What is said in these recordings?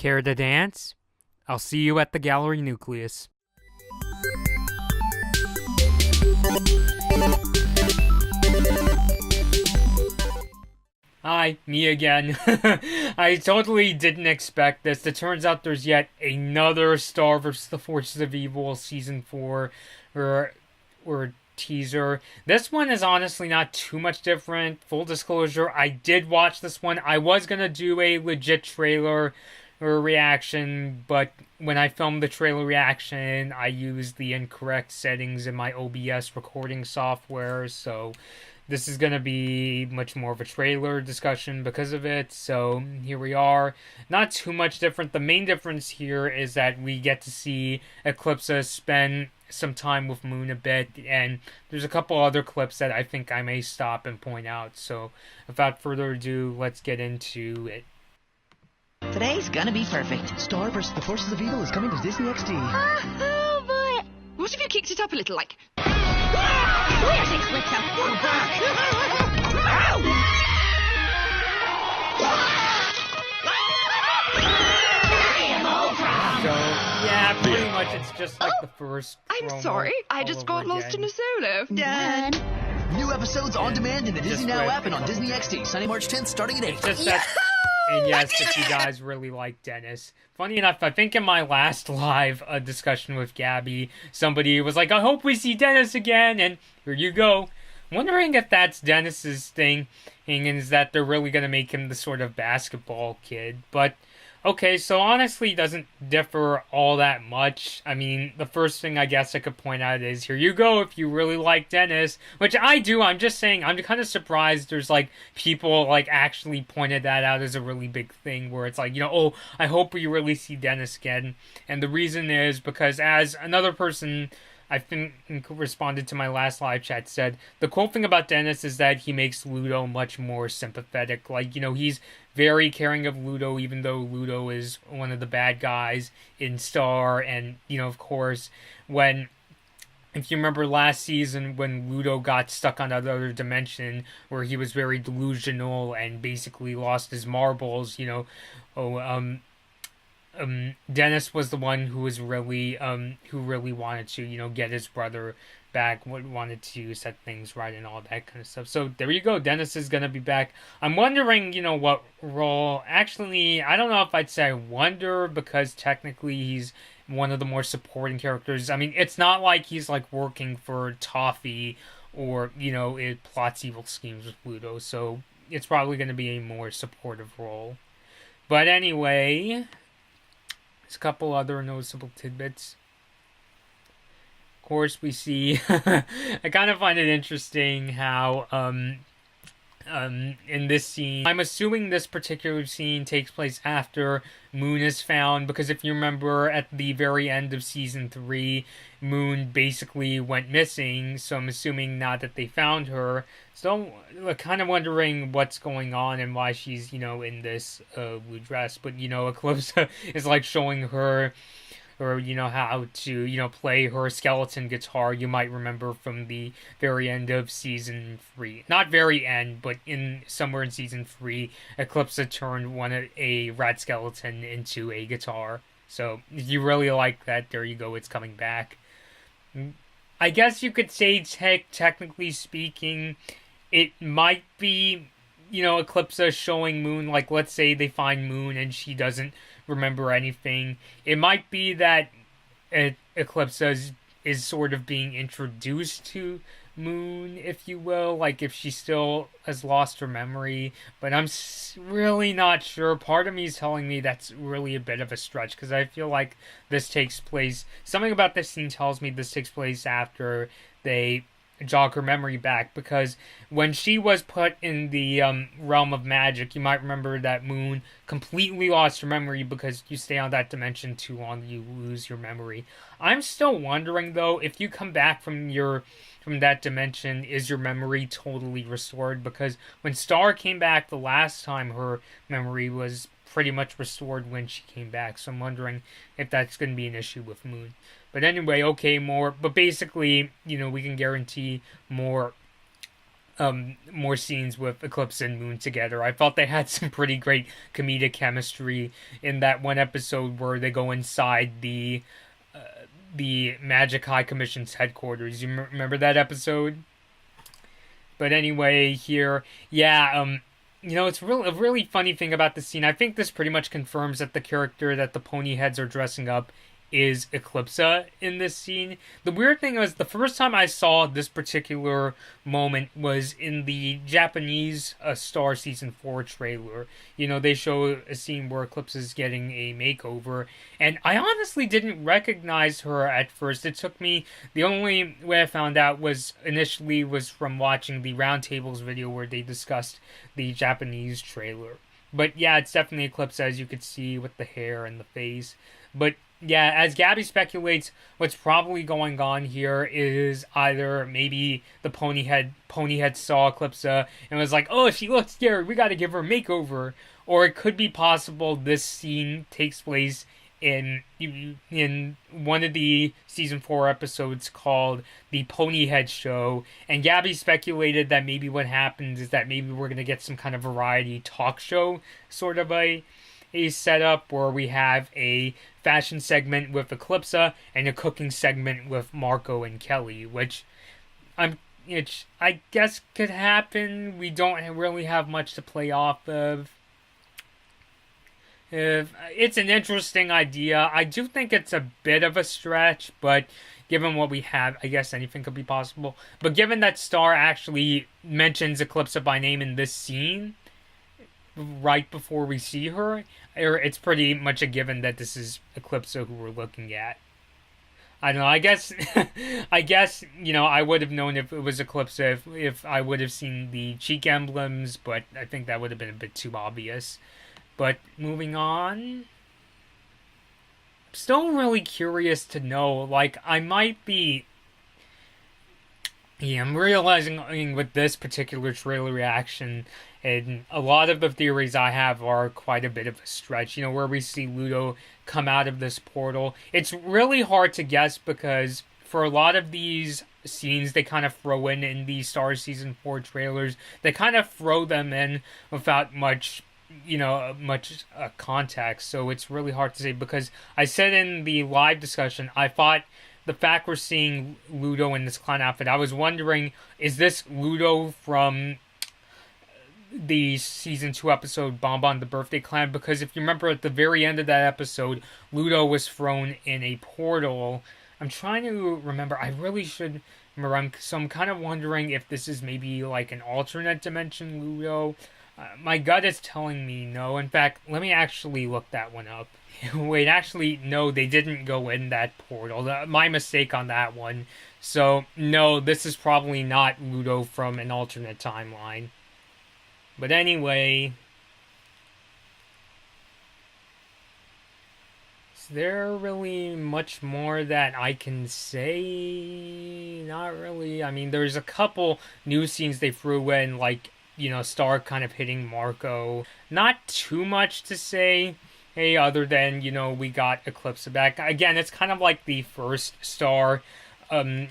Care to dance? I'll see you at the gallery nucleus. Hi, me again. I totally didn't expect this. It turns out there's yet another Star vs. the Forces of Evil Season 4 or teaser. This one is honestly not too much different. Full disclosure, I did watch this one. I was gonna do a legit trailer or reaction, but when I filmed the trailer reaction, I used the incorrect settings in my OBS recording software, so this is going to be much more of a trailer discussion because of it, so here we are. Not too much different. The main difference here is that we get to see Eclipsa spend some time with Moon a bit, and there's a couple other clips that I think I may stop and point out. So without further ado, let's get into it. Today's gonna be perfect. Star vs. the Forces of Evil is coming to Disney XD. Oh, boy. What if you kicked it up a little, like... Where's Eclipsa? We're back! So, yeah, pretty much it's just like the first I'm promo sorry, I all just over got lost again. in a solo. Done. New episodes on demand in the Disney Now app and on Disney XD, Sunday, March 10th, starting at 8. It's just that, and yes, if you guys really like Dennis. Funny enough, I think in my last live discussion with Gabby, somebody was like, I hope we see Dennis again, and here you go. Wondering if that's Dennis's thing, and is that they're really going to make him the sort of basketball kid, but... Okay, so honestly, it doesn't differ all that much. I mean, the first thing I guess I could point out is, here you go if you really like Dennis. Which I do, I'm just saying, I'm kind of surprised there's, like, people, like, actually pointed that out as a really big thing. Where it's like, you know, oh, I hope we really see Dennis again. And the reason is because as another person... I think responded to my last live chat said, the cool thing about Dennis is that he makes Ludo much more sympathetic. Like, you know, he's very caring of Ludo, even though Ludo is one of the bad guys in Star. And, you know, of course, if you remember last season when Ludo got stuck on that other dimension where he was very delusional and basically lost his marbles, you know, Dennis was the one who was really, who really wanted to, you know, get his brother back, wanted to set things right and all that kind of stuff. So there you go, Dennis is gonna be back. I'm wondering, you know, what role. Actually, I don't know if I'd say I wonder, because technically he's one of the more supporting characters. I mean, it's not like he's like working for Toffee or, you know, it plots evil schemes with Ludo. So it's probably gonna be a more supportive role. But anyway. A couple other noticeable tidbits. Of course, we see. I kind of find it interesting how in this scene, I'm assuming this particular scene takes place after Moon is found, because if you remember at the very end of season 3, Moon basically went missing, so I'm assuming now that they found her. So kind of wondering what's going on and why she's, you know, in this blue dress. But, you know, Eclipsa is like showing her, or, you know, how to, you know, play her skeleton guitar. You might remember from the very end of season 3. Not very end, but in somewhere in season 3, Eclipsa turned a rat skeleton into a guitar. So if you really like that, there you go, it's coming back. I guess you could say, technically speaking, it might be, you know, Eclipsa showing Moon, like, let's say they find Moon and she doesn't remember anything. It might be that Eclipsa is sort of being introduced to Moon, if you will, like if she still has lost her memory, but I'm really not sure. Part of me is telling me that's really a bit of a stretch, because I feel like this takes place, something about this scene tells me this takes place after they jog her memory back, because when she was put in the realm of magic, you might remember that Moon completely lost her memory, because you stay on that dimension too long, you lose your memory. I'm still wondering though, if you come back from that dimension, is your memory totally restored? Because when Star came back the last time, her memory was pretty much restored when she came back, so I'm wondering if that's going to be an issue with Moon. But anyway, okay, but basically, you know, we can guarantee more more scenes with Eclipsa and Moon together. I felt they had some pretty great comedic chemistry in that one episode where they go inside the Magic High Commission's headquarters. You remember that episode? But anyway, here, yeah, it's a really funny thing about the scene. I think this pretty much confirms that the character that the pony heads are dressing up is Eclipsa in this scene. The weird thing was, the first time I saw this particular moment was in the Japanese Star Season 4 trailer. They show a scene where Eclipsa is getting a makeover, and I honestly didn't recognize her at first. It took me, the only way I found out was from watching the Roundtables video where they discussed the Japanese trailer. But yeah, it's definitely Eclipsa, as you could see, with the hair and the face. But yeah, as Gabby speculates, what's probably going on here is either maybe the pony head saw Eclipsa and was like, oh, she looks scared, we gotta give her a makeover. Or it could be possible this scene takes place in one of the season 4 episodes called The Ponyhead Show, and Gabby speculated that maybe what happens is that maybe we're gonna get some kind of variety talk show sort of a setup where we have a fashion segment with Eclipsa and a cooking segment with Marco and Kelly, which I guess could happen. We don't really have much to play off of. It's an interesting idea. I do think it's a bit of a stretch, but given what we have, I guess anything could be possible. But given that Star actually mentions Eclipsa by name in this scene, right before we see her, it's pretty much a given that this is Eclipsa who we're looking at. I don't know, I guess, I would have known if it was Eclipsa if I would have seen the cheek emblems, but I think that would have been a bit too obvious. But moving on, still really curious to know, I'm realizing with this particular trailer reaction, and a lot of the theories I have are quite a bit of a stretch, where we see Ludo come out of this portal. It's really hard to guess because for a lot of these scenes they kind of throw in the Star Season 4 trailers, they kind of throw them in without much context, so it's really hard to say, because I said in the live discussion, I thought the fact we're seeing Ludo in this clown outfit, I was wondering, is this Ludo from the Season 2 episode Bonbon the Birthday Clown? Because if you remember at the very end of that episode, Ludo was thrown in a portal. I'm trying to remember, I really should remember, so I'm kind of wondering if this is maybe an alternate dimension Ludo. My gut is telling me no. In fact, let me actually look that one up. Wait, actually, no, they didn't go in that portal. My mistake on that one. So, no, this is probably not Ludo from an alternate timeline. But anyway, is there really much more that I can say? Not really. I mean, there's a couple new scenes they threw in, Star kind of hitting Marco. Not too much to say, other than, we got Eclipsa back. Again, it's kind of like the first Star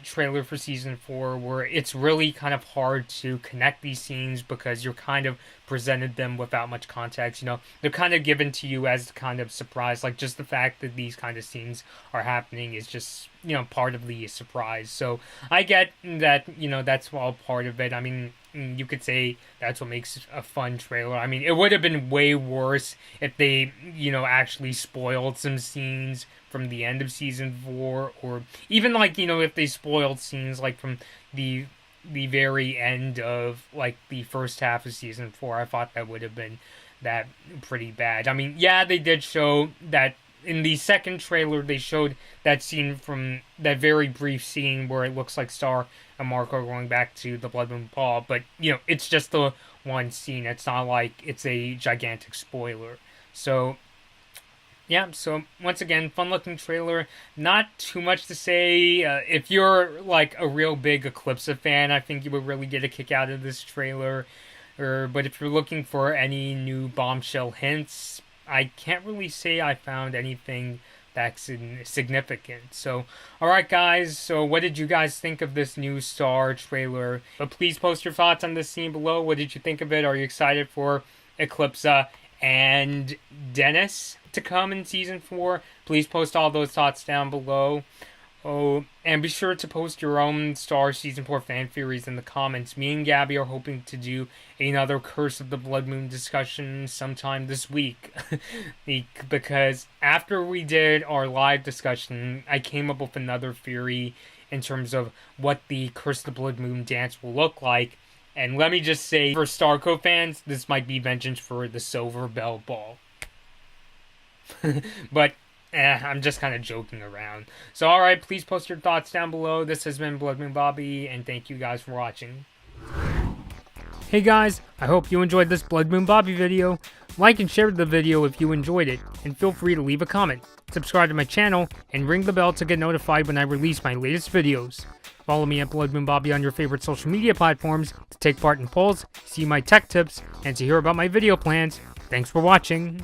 trailer for Season 4, where it's really kind of hard to connect these scenes because you're kind of presented them without much context. They're kind of given to you as kind of surprise. Just the fact that these kind of scenes are happening is just, part of the surprise. So I get that, that's all part of it. I mean, you could say that's what makes a fun trailer. I mean, it would have been way worse if they, actually spoiled some scenes from the end of Season 4, or even, if they spoiled scenes, from the very end of, the first half of Season 4. I thought that would have been that pretty bad. I mean, yeah, they did show that in the second trailer, they showed that scene from that very brief scene where it looks like Star and Marco are going back to the Blood Moon Ball, but, it's just the one scene. It's not like it's a gigantic spoiler. So, yeah, so once again, fun-looking trailer. Not too much to say. If you're, a real big Eclipsa fan, I think you would really get a kick out of this trailer. But if you're looking for any new bombshell hints, I can't really say I found anything that's significant. So, alright guys, so what did you guys think of this new Star trailer? But please post your thoughts on this scene below. What did you think of it? Are you excited for Eclipsa and Dennis to come in Season 4? Please post all those thoughts down below. Oh, and be sure to post your own Star Season 4 fan theories in the comments. Me and Gabby are hoping to do another Curse of the Blood Moon discussion sometime this week. Because after we did our live discussion, I came up with another theory in terms of what the Curse of the Blood Moon dance will look like. And let me just say, for Starco fans, this might be vengeance for the Silver Bell Ball. But I'm just kind of joking around. So, alright, please post your thoughts down below. This has been Blood Moon Bobby, and thank you guys for watching. Hey guys, I hope you enjoyed this Blood Moon Bobby video. Like and share the video if you enjoyed it, and feel free to leave a comment. Subscribe to my channel, and ring the bell to get notified when I release my latest videos. Follow me at Blood Moon Bobby on your favorite social media platforms to take part in polls, see my tech tips, and to hear about my video plans. Thanks for watching.